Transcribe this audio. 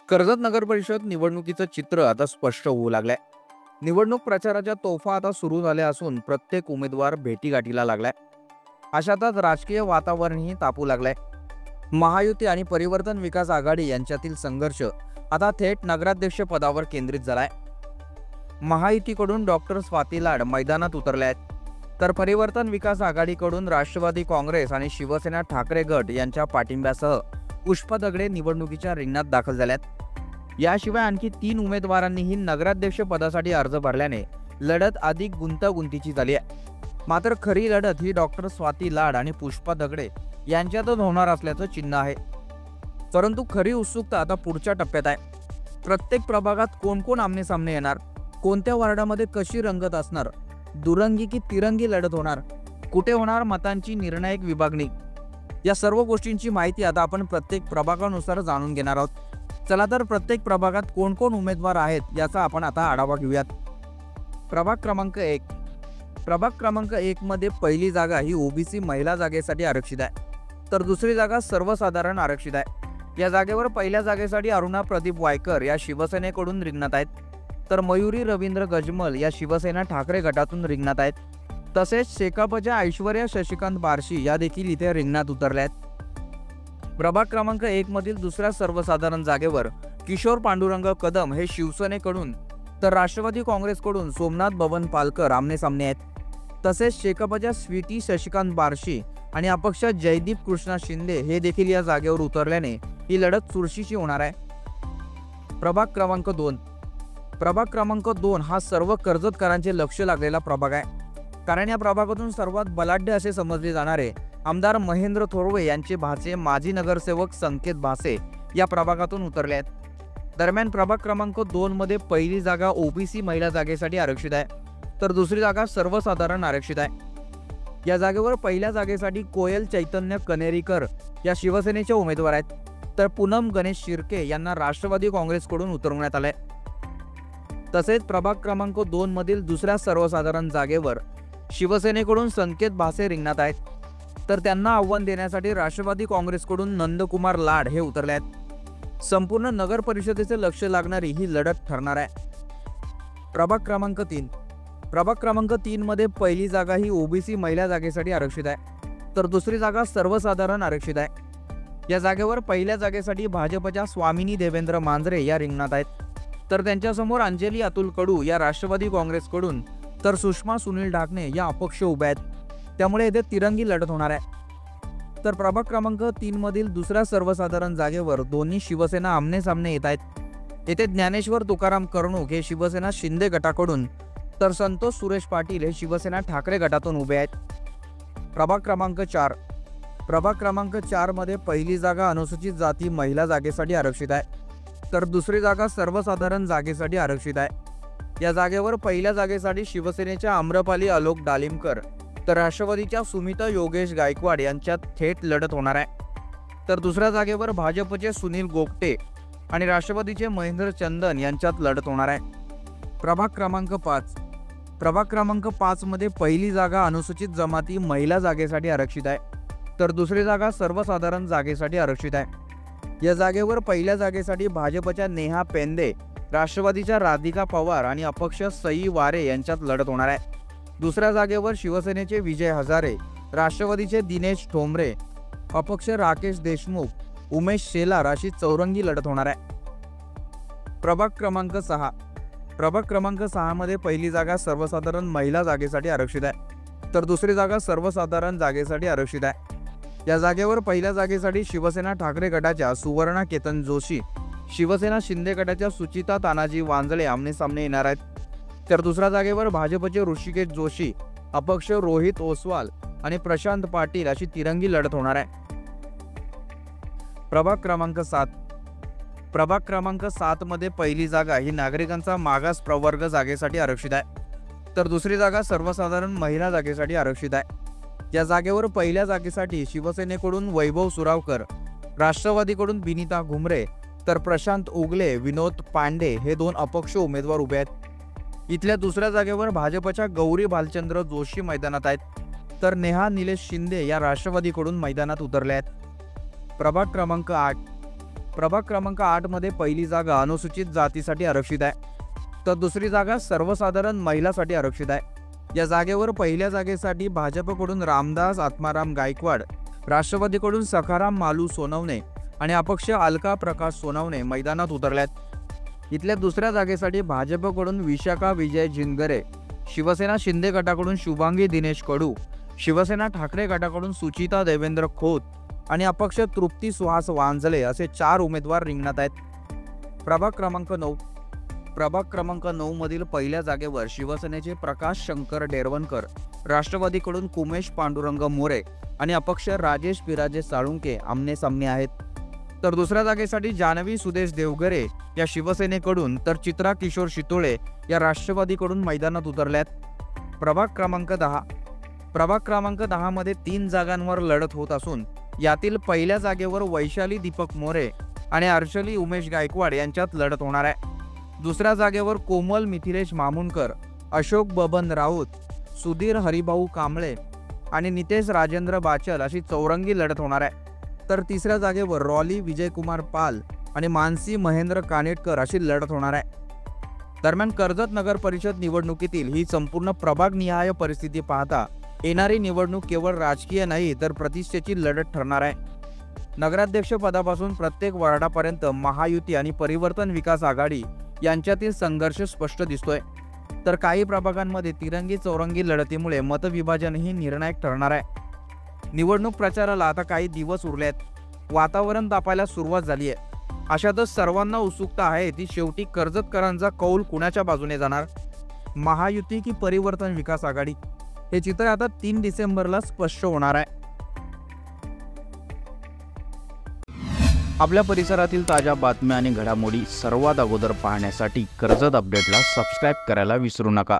कर्जत नगर परिषद निवडणुकीचं चित्र आता स्पष्ट होऊ लागलंय. निवडणूक प्रचाराच्या तोफा आता सुरू झाल्या असून प्रत्येक उमेदवार भेटीगाठीला लागलाय. अशातच राजकीय वातावरणही तापू लागलंय. महायुती आणि परिवर्तन विकास आघाडी यांच्यातील संघर्ष आता थेट नगराध्यक्ष पदावर केंद्रित झालाय. महायुतीकडून डॉक्टर स्वाती लाड मैदानात उतरले आहेत, तर परिवर्तन विकास आघाडीकडून राष्ट्रवादी काँग्रेस आणि शिवसेना ठाकरे गट यांच्या पाठिंब्यासह पुष्पा दगडे निवडणुकीच्या रिंगणात दाखल झाल्यात. याशिवाय आणखी 3 उमेदवारांनीही नगराध्यक्ष पदासाठी अर्ज भरल्याने लढत अधिक गुंतागुंतीची झाली आहे. मात्र खरी लढत ही डॉक्टर स्वाती लाड आणि पुष्पा दगडे यांच्यातच होणार असल्याचं चिन्ह आहे. परंतु खरी उत्सुकता आता पुढच्या टप्प्यात आहे. प्रत्येक प्रभागात कोण कोण आमने सामने येणार, कोणत्या वार्डामध्ये कशी रंगत असणार, दुरंगी की तिरंगी लढत होणार, कुठे होणार मतांची निर्णायक विभागणी, या सर्व गोष्टींची माहिती आता आपण प्रत्येक प्रभागानुसार जाणून घेणार आहोत. चला तर प्रत्येक प्रभागात कोण कोण उमेदवार आहेत याचा आपण आता आढावा घेऊयात. प्रभाग क्रमांक 1. प्रभाग क्रमांक 1 मध्ये पहिली जागा ही ओबीसी महिला जागेसाठी आरक्षित आहे, तर दुसरी जागा सर्वसाधारण आरक्षित आहे. या जागेवर पहिल्या जागेसाठी अरुणा प्रदीप वायकर या शिवसेनेकडून रिंगणात आहेत, तर मयुरी रवींद्र गजमल या शिवसेना ठाकरे गटातून रिंगणात आहेत. तसेच शेकापच्या ऐश्वर्या शशिकांत बारशी या देखील इथे रिंगणात उतरल्या आहेत. प्रभाग क्रमांक 1 मधील दुसऱ्या सर्वसाधारण जागेवर किशोर पांडुरंग कदम हे शिवसेनेकडून, तर राष्ट्रवादी काँग्रेसकडून सोमनाथ बबन पालकर आमने सामने आहेत. तसेच शेकापच्या स्वीटी शशिकांत बारशी आणि अपक्ष जयदीप कृष्णा शिंदे हे देखील या जागेवर उतरल्याने ही लढत चुरशीची होणार आहे. प्रभाग क्रमांक 2. प्रभाग क्रमांक 2 हा सर्व कर्जतकरांचे लक्ष लागलेला प्रभाग आहे, कारण या प्रभागातून सर्वात बलाढ्य असे समजले जाणारे आमदार महेंद्र थोरवे यांचे भाचे माजी नगरसेवक संकेत भासे या प्रभागातून उतरले आहेत. दरम्यान प्रभाग क्रमांक 2 मध्ये पहिली जागा ओबीसी महिला जागेसाठी आरक्षित आहे, तर दुसरी जागा सर्वसाधारण आरक्षित आहे. या जागेवर पहिल्या जागेसाठी कोयल चैतन्य कनेरीकर या शिवसेनेचे उमेदवार आहेत, तर पूनम गणेश शिर्के यांना राष्ट्रवादी काँग्रेसकडून उतरवण्यात आले. तसेच प्रभाग क्रमांक 2 मधील दुसऱ्या सर्वसाधारण जागेवर शिवसेनेकडून संकेत भासे रिंगणात आहेत, तर त्यांना आव्हान देण्यासाठी राष्ट्रवादी काँग्रेसकडून नंदकुमार लाड हे उतरले आहेत. संपूर्ण नगर परिषदेचे लक्ष लागणारी ही लढत ठरणार आहे. प्रभाग क्रमांक 3. प्रभाग क्रमांक 3 मध्ये पहिली जागा ही ओबीसी महिला जागेसाठी आरक्षित आहे, तर दुसरी जागा सर्वसाधारण आरक्षित आहे. या जागेवर पहिल्या जागेसाठी भाजपच्या स्वामिनी देवेंद्र मांजरे या रिंगणात आहेत, तर त्यांच्यासमोर अंजली अतुल कडू या राष्ट्रवादी काँग्रेसकडून, तर सुषमा सुनील ढाकणे या अपक्ष उभ्या आहेत. त्यामुळे येथे तिरंगी लढत होणार आहे. तर प्रभाग क्रमांक 3 मधील दुसऱ्या सर्वसाधारण जागेवर दोन्ही शिवसेना आमने सामने येत आहेत. येथे ज्ञानेश्वर तुकाराम कर्णूक हे शिवसेना शिंदे गटाकडून, तर संतोष सुरेश पाटील हे शिवसेना ठाकरे गटातून उभे आहेत. प्रभाग क्रमांक 4. प्रभाग क्रमांक 4 मध्ये पहिली जागा अनुसूचित जाती महिला जागेसाठी आरक्षित आहे, तर दुसरी जागा सर्वसाधारण जागेसाठी आरक्षित आहे. या जागेवर पहिल्या जागेसाठी शिवसेनेच्या आम्रपाली आलोक डालिमकर, तर राष्ट्रवादीच्या सुमिता योगेश गायकवाड यांच्यात थेट लढत होणार आहे. तर दुसऱ्या जागेवर भाजपचे सुनील गोगटे आणि राष्ट्रवादीचे महेंद्र चंदन यांच्यात लढत होणार आहे. प्रभाग क्रमांक 5. प्रभाग क्रमांक 5 मध्ये पहिली जागा अनुसूचित जमाती महिला जागेसाठी आरक्षित आहे, तर दुसरी जागा सर्वसाधारण जागेसाठी आरक्षित आहे. या जागेवर पहिल्या जागेसाठी भाजपच्या नेहा पेंदे, राष्ट्रवादीच्या राधिका पवार आणि अपक्ष सई वारे यांच्यात लढत होणार आहे. दुसऱ्या जागेवर शिवसेनेचे विजय हजारे, राष्ट्रवादीचे दिनेश ठोंबरे, अपक्ष राकेश देशमुख, उमेश शेलार अशी चौरंगी लढत होणार आहे. प्रभाग क्रमांक 6. प्रभाग क्रमांक 6 मध्ये पहिली जागा सर्वसाधारण महिला जागेसाठी आरक्षित आहे, तर दुसरी जागा सर्वसाधारण जागेसाठी आरक्षित आहे. या जागेवर पहिल्या जागेसाठी शिवसेना ठाकरे गटाच्या सुवर्णा केतन जोशी, शिवसेना शिंदे गटाच्या सुचिता तानाजी वांजळे आमने सामने येणार आहेत. तर दुसऱ्या जागेवर भाजपचे ऋषिकेश जोशी, अपक्ष रोहित ओसवाल आणि प्रशांत पाटील अशी तिरंगी लढत होणार आहे. प्रभाग क्रमांक 7. प्रभाग क्रमांक 7 मध्ये पहिली जागा ही नागरिकांचा मागास प्रवर्ग जागेसाठी आरक्षित आहे, तर दुसरी जागा सर्वसाधारण महिला जागेसाठी आरक्षित आहे. या जागेवर पहिल्या जागेसाठी शिवसेनेकडून वैभव सुरावकर, राष्ट्रवादीकडून बिनिता घुमरे, तर प्रशांत उगले, विनोद पांडे हे 2 अपक्ष उमेदवार उभे आहेत. इथल्या दुसऱ्या जागेवर भाजपच्या गौरी भालचंद्र जोशी मैदानात आहेत, तर नेहा निलेश शिंदे या राष्ट्रवादीकडून मैदानात उतरले आहेत. प्रभाग क्रमांक 8. प्रभाग क्रमांक 8 मध्ये पहिली जागा अनुसूचित जातीसाठी आरक्षित आहे, तर दुसरी जागा सर्वसाधारण महिलांसाठी आरक्षित आहे. या जागेवर पहिल्या जागेसाठी भाजपकडून रामदास आत्माराम गायकवाड, राष्ट्रवादीकडून सखाराम मालू सोनवणे आणि अपक्ष अलका प्रकाश सोनवणे मैदानात उतरल्यात. इथल्या दुसऱ्या जागेसाठी भाजपकडून विशाखा विजय जिनगरे, शिवसेना शिंदे गटाकडून शुभांगी दिनेश कडू, शिवसेना ठाकरे गटाकडून सुचिता देवेंद्र खोत आणि अपक्ष तृप्ती सुहास वांजले असे 4 उमेदवार रिंगणात आहेत. प्रभाग क्रमांक 9 मधील पहिल्या जागेवर शिवसेनेचे प्रकाश शंकर डेरवणकर, राष्ट्रवादीकडून कुमेश पांडुरंग मोरे आणि अपक्ष राजेश पिराजे साळुंके आमने सामने आहेत. तर दुसऱ्या जागेसाठी जानवी सुदेश देवगरे या शिवसेनेकडून तर चित्रा किशोर शितोळे या राष्ट्रवादीकडून मैदानात उतरल्यात. प्रभाग क्रमांक 10 मध्ये 3 जागांवर लढत होत असून यातील पहिल्या जागेवर वैशाली दीपक मोरे आणि अर्चली उमेश गायकवाड यांच्यात लढत होणार आहे. दुसऱ्या जागेवर कोमल मिथिलेश मामुनकर, अशोक बबन राऊत, सुधीर हरिभाऊ कांबळे आणि नितेश राजेंद्र बाचल अशी चौरंगी लढत होणार आहे. तर तिसऱ्या जागेवर रॉली विजयकुमार पाल आणि मानसी महेंद्र कानेटकर अशी लढत होणार आहे. दरम्यान कर्जत नगर परिषद निवडणुकीतील ही संपूर्ण प्रभागनिहाय परिस्थिती पाहता येणारी निवडणूक केवळ राजकीय नाही तर प्रतिष्ठेची लढत ठरणार आहे. नगराध्यक्ष पदापासून प्रत्येक वार्डापर्यंत महायुती आणि परिवर्तन विकास आघाडी यांच्यातील संघर्ष स्पष्ट दिसतोय. तर काही प्रभागांमध्ये तिरंगी चौरंगी लढतीमुळे मतविभाजनही निर्णायक ठरणार आहे. निवडणूक प्रचाराला आता काही दिवस उरले आहेत. वातावरण तापायला सुरुवात झाली आहे. अशातच सर्वांना उत्सुकता आहे ती शेवटी कर्जतकरांचा कौल कुणाच्या बाजूने जाणार, महायुती की परिवर्तन विकास आघाडी, हे चित्र आता 3 डिसेंबरला स्पष्ट होणार आहे. आपल्या परिसरातील ताज्या बातम्या आणि घडामोडी सर्वात अगोदर पाहण्यासाठी कर्जत अपडेटला सबस्क्राईब करायला विसरू नका.